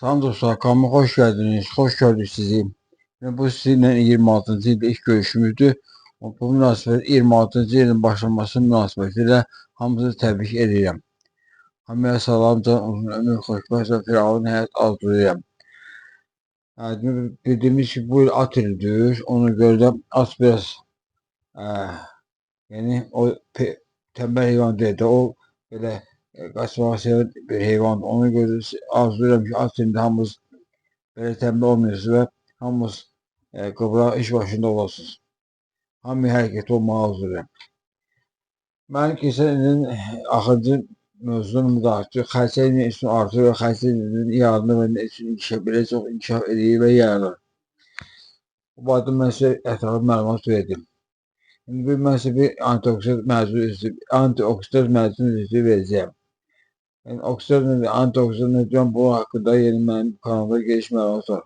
Salam dostlar, kanalıma hoş geldiniz. Hoş gördük sizi. Ve bu sizinle 26. ilde ilk görüşümüzdür. Bu münasebet 26. ilin başlaması münasebetiyle hamınızı təbrik edirəm. Hamıya salam, can uzun ömür, xoşbəxt və firavan həyat arzulayıram. Dediğimiz gibi bu il at ilidir. Ona göre de at biraz yani o tembel heyvan değil de o böyle kaçmağı seven bir heyvan. Ona göre arzulayıram ki at ilinde hamımız böyle tembel olmuyorsunuz ve hamımız kıbra iş başında olasınız. Hamı hərəkət olmağa arzulayıram. Mən keçən ilin axırıncı mövzunun müdafiəsi xərçəng üçün artır və xərçəngin yarını və nə üçün belə çox inkişaf edir və yayılır. Bu barədə mən sizə ətraflı məlumat verdim. İndi mən sizə bir antioksidant məcun üzrü verəcəyim. Yəni antioksidan nə deyirəm, bu haqqında yeni mənim kanalda geniş məlumat var.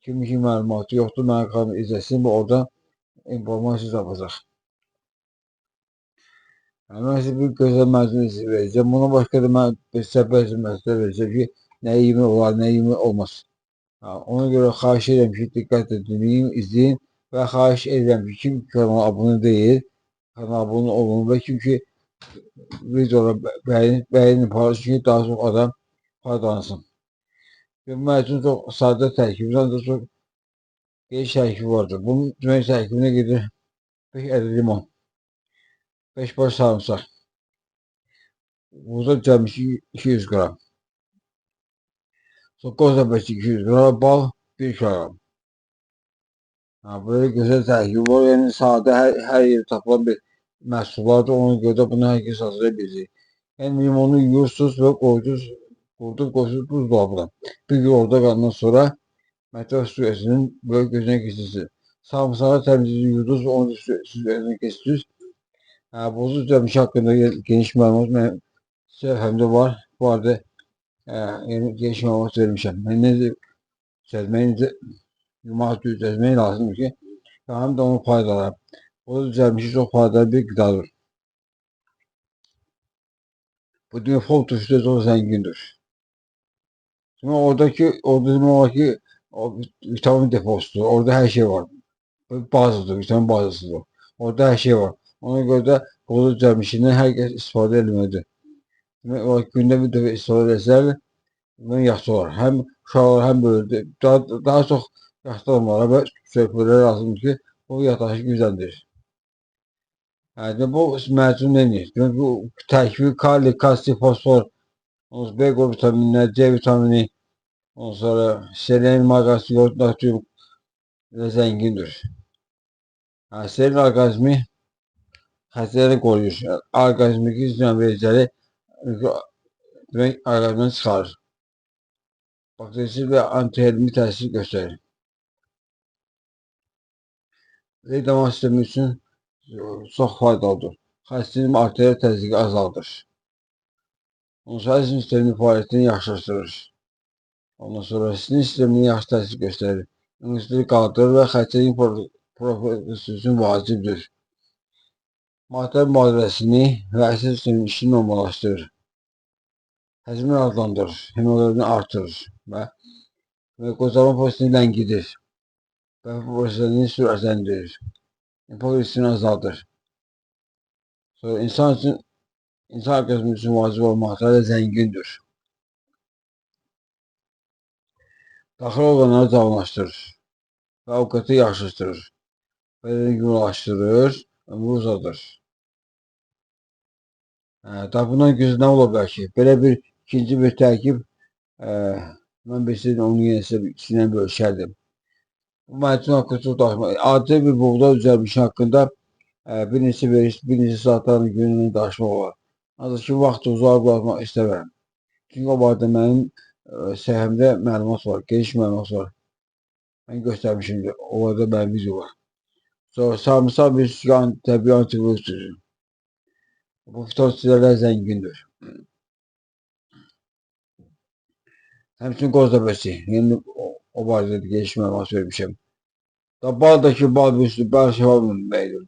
Kim məlumatı yoxdur, mənim kanalı izləsin və orada informasiya tapacaq. Yəni, mən sizə bir gözəl məcun üzrü verəcəm. Buna başqa da mən bəzi məsələ verəcəm ki, nə yemək olar, nə yemək olmaz. Ona görə xahiş edirəm ki, diqqət edin, izləyin və xahiş edirəm ki, kim kanala abunə deyil, kanala abunə olun və kim ki videoları bəyənin, paylaşın ki, daha çox adam faydalansın. Məcun çox sadə tərkibi, ancaq çox geniş tərkibi vardır. Bunun demək tərkibinə gedir 5 ədəd limon, 5 baş sarımsaq, buğda cəmisi 200 qram, qoz əbəsi 200 qram, bal 1 kilogram. Böyle gözəl tərkibi var, yəni sadə hər yeri tapılan bir məhsullardır, ona görə də bunu hər kəs hazırlaya biləcək. Yəni limonu yuyursunuz və qoyursunuz buzdolabına. Bir gün orada qalandan sonra mətbəx suyasının böyle gözünə keçirsiniz. Sarımsağı təmizləyib yudunuz və onu suyasına keçirsiniz. Buğda cəmisi haqqında geniş məlumat mənim səhifəmdə var. Bu arada yəni geniş məlumat vermişəm. Mən necə çözməyi, necə yumaq düzəltmək lazımdır ki, həm də onun faydaları. Buğda cəmisi çox faydalı bir qidadır. Bu demək fol turşuda çox zəngindir. Orada demək olar ki, vitamin deposudur. Orada hər şey var. Bazıdır, vitamin bazısıdır. Orada hər şey var. Ona görə də buğda cəmisindən hər kəs istifadə etməlidir. Demək olar ki, gündə bir dəfə istifadə etsələr, bundan yaxşı olar. Həm uşaqlar, həm böyüklər, daha çox yaşlı adamlara və sürəklərə lazımdır ki, o yataşı gücləndirir. Bu məcun neyir? Bu tərkibi kali, kalsium, fosfor, B qrupu vitaminlər, C vitamini, ondan sonra selen, maqnisium, yod, natrium ilə zəngindir. Selen orqanizmi xəstələri qoruyur. Orqanizmdəki ziyan vericiləri demək orqanizmdən çıxarır. Bakterisiz və antihelmik təsir göstərir. Damar sistemi üçün çox faydalıdır. Xəstənin arterial təzyiqi azaldır. Ondan sonra sinir sisteminin fəaliyyətini yaxşılaşdırır. Ondan sonra sinir sisteminin yaxşı təsir göstərir. İnsülini qaldırır və xəstənin profilaktikası üçün vacibdir. Maddə mübadiləsini və əsas sistemin işini normallaşdırır. Həzmini azaldırır, hemoqlobini artırır və qocalma prosesini ləngidir və bu prosesini sürətləndirir. Hipokrisini azaldır. Sonra insan orqanizmi üçün vacib olan maddelərlə zəngindir. Daxili orqanları canlılaşdırır və ovqatı yaxşılaşdırır. Bədəni gümrahlaşdırır, ömrü uzadır. Bundan gözə nə ola bilər ki? Belə bir ikinci bir tərkib mən bilsəydim onu yenə sizlə bölüşərdim. Bu məcun haqqında çox danışmaq. Adi bir buğda cəmisi haqqında bir neçə saatların gününü danışmaq olar. Ancaq ki, vaxtı uzaq bırakmaq istəmirəm. Çünki o barədə mənim səhifəmdə məlumat var, geniş məlumat var. Mən göstərmişimdir, o barədə mənim video var. Sonra sarımsaq bir təbii antivirusdur. Bu fitosinlərlə zəngindir. Həmçinin qoz əbəsi, yəni o barədə geniş məlumat vermişəm. Baldakı bal virüsü bəzi şəfa bilməkdir.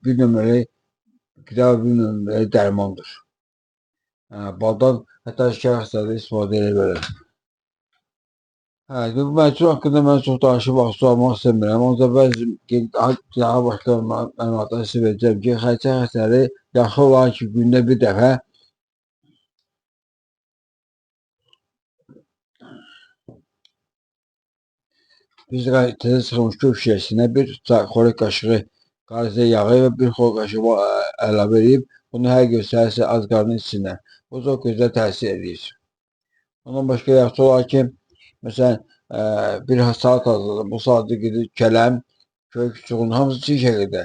Bir nömrəli qida, bir nömrəli dərmandır. Baldan hətta şəkər xəstələri istifadə edə bilər. Hə, bu məcbur haqqında mən çox danışıb vaxt almaq istəmirəm. Ancaq bəzi daha başqa məlumatlar sizə verəcəm ki, xərçəng xəstələri yaxşı olar ki, gündə bir dəfə biz təzə çıxılmış kök şirəsinə bir xörək qaşığı qarızə yağı və bir xörək qaşığı əlavə edib, bunu hər gün səhər az qarnın içsinlər. Bu çox gözəl təsir edir. Ondan başqa yaxşı olar ki, məsələn, bir salat hazırlayır. Bu salatı gedir kələm, kök, çuğun hamısı çiğ şəkildə.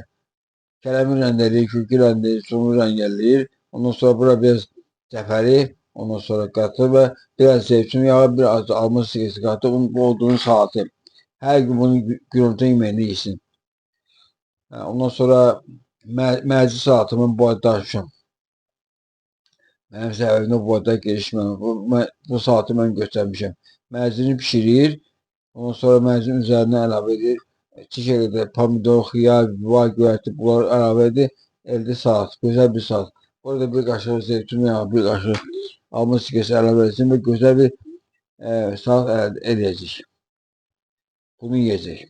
Kələmi rəndələyir, kökü rəndələyir, çuğunu rəngələyir. Ondan sonra bura biraz cəfəri, ondan sonra qatır və biraz zeytun yağı, biraz alma sirkəsi qatır. Bu olduğunu salatı. Hər gün bunu günorta yeməyində yesin. Ondan sonra mərci salatımı bu arada danışmışam. Mənim səbəbimdə bu arada gelişməm. Bu salatı mən göstərmişəm. Mərcini pişirir. Ondan sonra mərcinin üzərinə əlavə edir. Çiğ şəkildə pomidor, xiyar, var, göyərti bunları əlavə edir. Elde salat. Gözəl bir salat. Burada bir qaşıq zeytun yağı, bir qaşıq alma sirkəsi əlavə etsin və gözəl bir salat əldə edəcək. Bunu yiyəcək.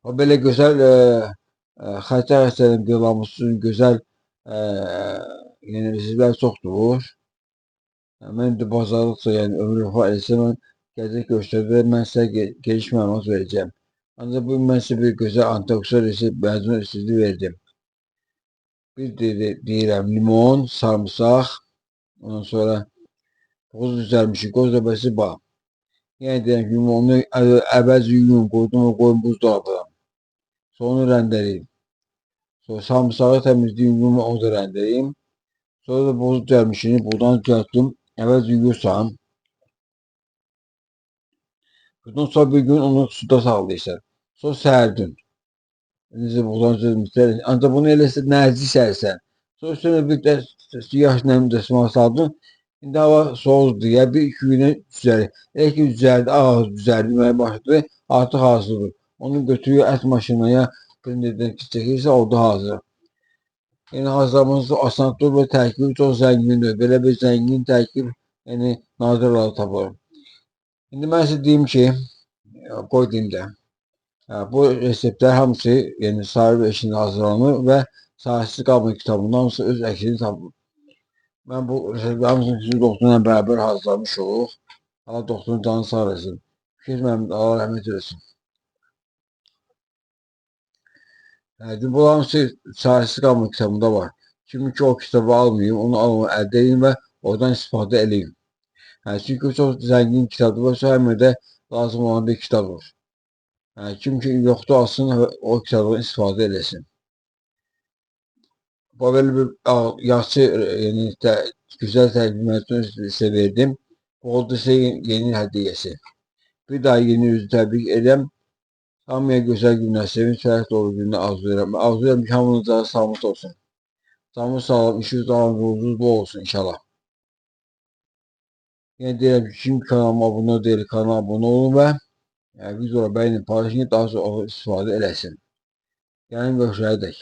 O belə gözəl xərçəng xəstəliyinin qırılması üçün gözəl yəni reseptlər çoxdur. Mən də bazarlıqsa, yəni ömür vəfa etsə mən gələcək göstərdə mən sizə geniş məlumat verəcəm. Ancaq bu mən sizə bir gözəl antioksidan resept məcmur resepti verdim. Bir deyirəm limon, sarımsaq, ondan sonra qoz düzəlmişik, qoz dəbəsi bax. Yəni deyirəm ki, limonu əvvəlcə yuyun, qoyun buzdolabına. Sonra rəndələyim. Sonra sarımsağı təmizləyim, yuyum, onu da rəndələyim. Sonra da boz düzəlmişini buradan düzəltdim. Əvvəlcə yuyursan. Bundan sonra bir gün onu suda saxlayırsan. Sonra sərdin. Necə buradan düzəlmişlər. Ancaq bunu eləsə nəzik sərsən. Sonra üstünə bir də yaş nəmdəsmal saldın. İndi hava soğuqdur deyə bir iki günə düzəlir. Elə ki düzəldi, ağız düzəlməyə başladı. Artıq hazırdır. Onu götürüyor ət maşınına, blenderdən çəkirsə oldu hazır. Yəni hazırlaması asandır və tərkibi çox zəngindir. Belə bir zəngin tərkib yəni nadir olaraq tapılır. İndi mən sizə deyim ki, qoy deyim də. Bu reseptlər hamısı yəni Sarı və eşində hazırlanır və Sahibsiz Qalma kitabında hamısı öz əksini tapır. Mən bu reseptlər hamısını sizin doktorla bərabər hazırlamışıq. Allah doktorun canı sağ eləsin. Fikir mənim Allah rəhmət eləsin. Bu hamısı Sahibsiz Qalma kitabında var. Kimi ki o kitabı almayayım, onu almayı əldə edin və oradan istifadə edin. Çünki o çox zəngin kitabdır və səhəmdə lazım olan bir kitabdır. Kim ki yoxdur alsın və o kitabdan istifadə eləsin. Bu belə bir yaxşı, yəni gözəl təqdimatını sizə verdim. Bu oldu sizə yeni hədiyyəsi. Bir daha yeni yüzü təbrik edirəm. Hamıya gözəl günlər, sevinç, fərəh dolu günlər arzulayıram. Arzulayıram ki, hamınız daha sağlıqlı olsun. Canınız sağlam, işiniz sağlam, yolunuz bol olsun inşallah. Yəni deyirəm ki, kim kanalıma abunə deyil, kanala abunə olun və videoları bəyənin, paylaşın ki, daha sonra istifadə eləsin. Yəni görüşənədək.